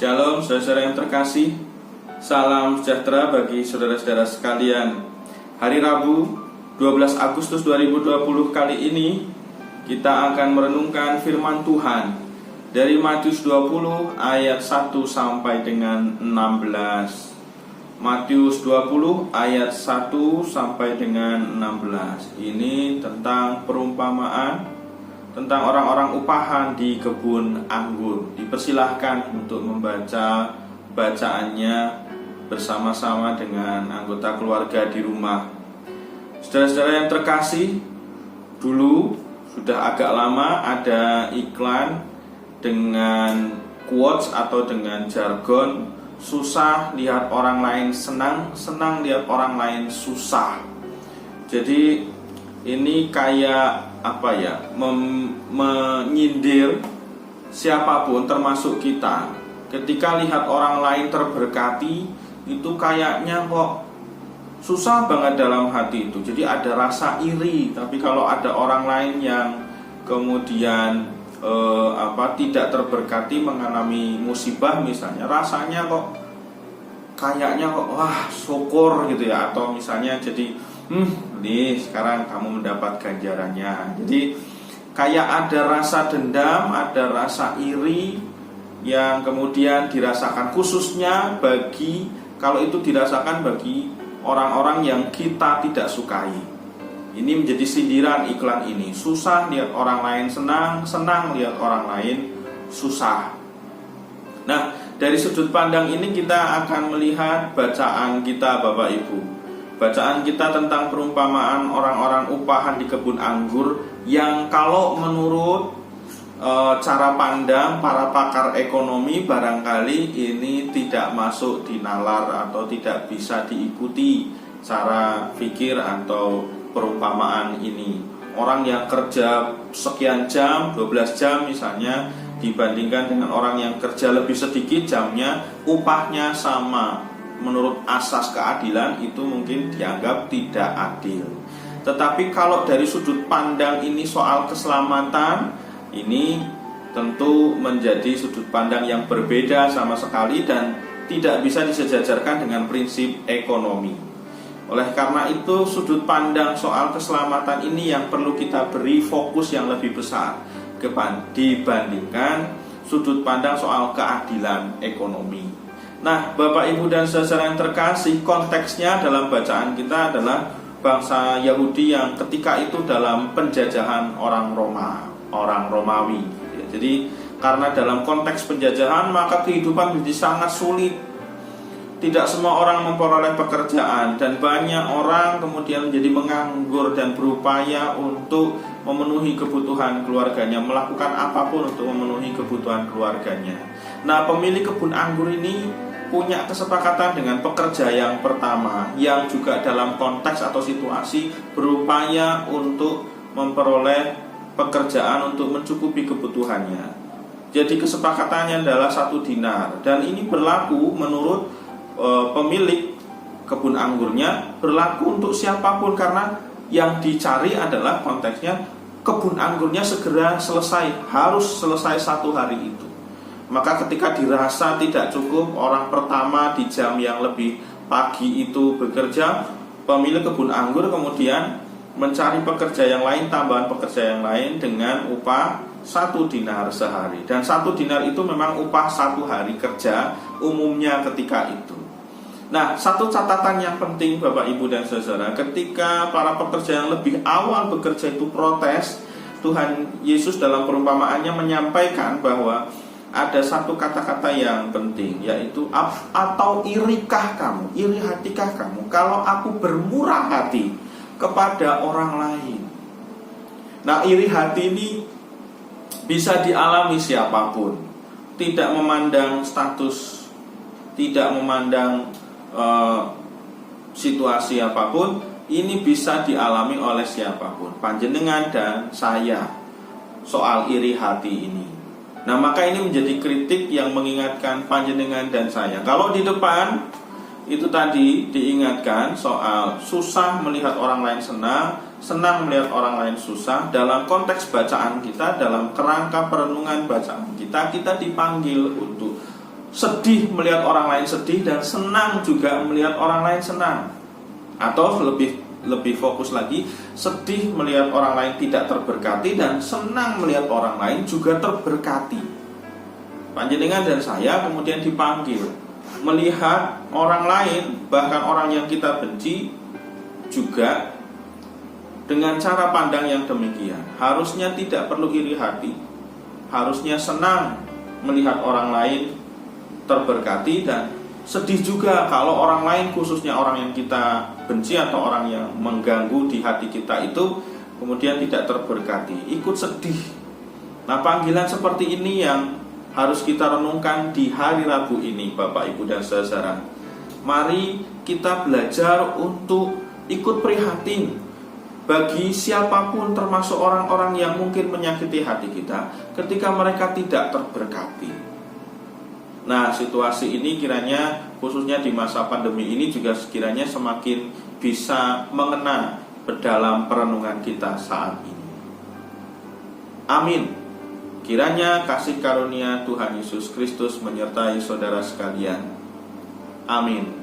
Shalom saudara-saudara yang terkasih. Salam sejahtera bagi saudara-saudara sekalian. Hari Rabu 12 Agustus 2020 kali ini kita akan merenungkan firman Tuhan dari Matius 20 ayat 1 sampai dengan 16. Matius 20 ayat 1 sampai dengan 16. Ini tentang perumpamaan tentang orang-orang upahan di kebun anggur. Dipersilahkan untuk membaca bacaannya bersama-sama dengan anggota keluarga di rumah. Saudara-saudara yang terkasih, dulu sudah agak lama ada iklan dengan quotes atau dengan jargon, susah lihat orang lain senang, senang lihat orang lain susah. Jadi ini kayak menyindir siapapun termasuk kita. Ketika lihat orang lain terberkati, itu kayaknya kok susah banget dalam hati itu. Jadi ada rasa iri. Tapi kalau ada orang lain yang kemudian tidak terberkati, mengalami musibah misalnya, rasanya kok kayaknya kok wah syukur gitu ya. Atau misalnya jadi nih sekarang kamu mendapat ganjarannya. Jadi kayak ada rasa dendam, ada rasa iri yang kemudian dirasakan, khususnya bagi kalau itu dirasakan bagi orang-orang yang kita tidak sukai. Ini menjadi sindiran iklan ini. Susah lihat orang lain senang, senang lihat orang lain susah. Nah, dari sudut pandang ini kita akan melihat bacaan kita Bapak Ibu. Bacaan kita tentang perumpamaan orang-orang upahan di kebun anggur yang kalau menurut cara pandang para pakar ekonomi barangkali ini tidak masuk di nalar atau tidak bisa diikuti cara pikir atau perumpamaan ini. Orang yang kerja sekian jam, 12 jam misalnya, dibandingkan dengan orang yang kerja lebih sedikit jamnya, upahnya sama. Menurut asas keadilan itu mungkin dianggap tidak adil. Tetapi kalau dari sudut pandang ini soal keselamatan, ini tentu menjadi sudut pandang yang berbeda sama sekali dan tidak bisa disejajarkan dengan prinsip ekonomi. Oleh karena itu sudut pandang soal keselamatan ini yang perlu kita beri fokus yang lebih besar dibandingkan sudut pandang soal keadilan ekonomi. Nah, Bapak Ibu dan saudara yang terkasih, konteksnya dalam bacaan kita adalah bangsa Yahudi yang ketika itu dalam penjajahan orang Romawi. Jadi karena dalam konteks penjajahan maka kehidupan menjadi sangat sulit. Tidak semua orang memperoleh pekerjaan dan banyak orang kemudian menjadi menganggur dan berupaya untuk memenuhi kebutuhan keluarganya, melakukan apapun untuk memenuhi kebutuhan keluarganya. Nah, pemilik kebun anggur ini punya kesepakatan dengan pekerja yang pertama yang juga dalam konteks atau situasi berupaya untuk memperoleh pekerjaan untuk mencukupi kebutuhannya. Jadi kesepakatannya adalah 1 dinar dan ini berlaku menurut pemilik kebun anggurnya, berlaku untuk siapapun karena yang dicari adalah konteksnya kebun anggurnya segera selesai, harus selesai 1 hari itu. Maka ketika dirasa tidak cukup, orang pertama di jam yang lebih pagi itu bekerja, pemilik kebun anggur kemudian mencari pekerja yang lain, tambahan pekerja yang lain dengan upah 1 dinar sehari. Dan 1 dinar itu memang upah 1 hari kerja umumnya ketika itu. Nah, satu catatan yang penting Bapak Ibu dan saudara, ketika para pekerja yang lebih awal bekerja itu protes, Tuhan Yesus dalam perumpamaannya menyampaikan bahwa ada satu kata-kata yang penting, yaitu atau irikah kamu, iri hatikah kamu kalau aku bermurah hati kepada orang lain. Nah, iri hati ini bisa dialami siapapun, tidak memandang status, tidak memandang situasi apapun. Ini bisa dialami oleh siapapun, panjenengan dan saya, soal iri hati ini. Nah, maka ini menjadi kritik yang mengingatkan panjenengan dan saya. Kalau di depan itu tadi diingatkan soal susah melihat orang lain senang, senang melihat orang lain susah. Dalam konteks bacaan kita, dalam kerangka perenungan bacaan kita, kita dipanggil untuk sedih melihat orang lain sedih dan senang juga melihat orang lain senang. Atau lebih fokus lagi, sedih melihat orang lain tidak terberkati dan senang melihat orang lain juga terberkati. Panjenengan dan saya kemudian dipanggil melihat orang lain, bahkan orang yang kita benci juga dengan cara pandang yang demikian. Harusnya tidak perlu iri hati, harusnya senang melihat orang lain terberkati, dan sedih juga kalau orang lain, khususnya orang yang kita benci atau orang yang mengganggu di hati kita itu kemudian tidak terberkati, ikut sedih. Nah, panggilan seperti ini yang harus kita renungkan di hari Rabu ini, Bapak, Ibu, dan saudara. Mari kita belajar untuk ikut prihatin bagi siapapun, termasuk orang-orang yang mungkin menyakiti hati kita, ketika mereka tidak terberkati. Nah, situasi ini kiranya khususnya di masa pandemi ini juga sekiranya semakin bisa mengena dalam perenungan kita saat ini. Amin. Kiranya kasih karunia Tuhan Yesus Kristus menyertai saudara sekalian. Amin.